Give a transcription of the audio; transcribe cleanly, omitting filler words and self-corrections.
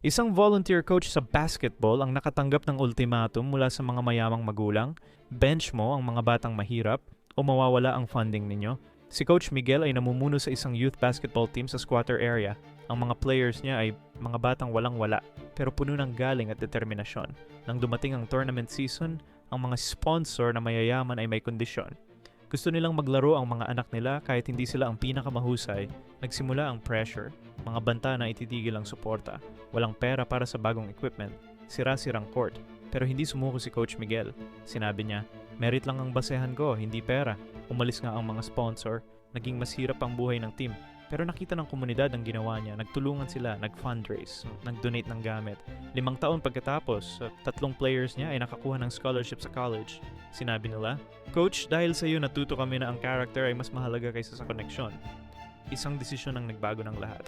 Isang volunteer coach sa basketball ang nakatanggap ng ultimatum mula sa mga mayamang magulang, bench mo ang mga batang mahirap, o mawawala ang funding ninyo. Si Coach Miguel ay namumuno sa isang youth basketball team sa squatter area. Ang mga players niya ay mga batang walang-wala, pero puno ng galing at determinasyon. Nang dumating ang tournament season, ang mga sponsor na mayayaman ay may kondisyon. Gusto nilang maglaro ang mga anak nila kahit hindi sila ang pinakamahusay. Nagsimula ang pressure, mga banta na ititigil ang suporta, walang pera para sa bagong equipment, sira-sirang court. Pero hindi sumuko si Coach Miguel. Sinabi niya, merit lang ang basehan ko, hindi pera. Umalis nga ang mga sponsor, naging mas hirap ang buhay ng team. Pero nakita ng komunidad ang ginawa niya, nagtulungan sila, nag-fundraise, nag-donate ng gamit. 5 taon pagkatapos, 3 players niya ay nakakuha ng scholarship sa college. Sinabi nila, Coach, dahil sa iyo natuto kami na ang character ay mas mahalaga kaysa sa koneksyon. Isang desisyon ang nagbago ng lahat.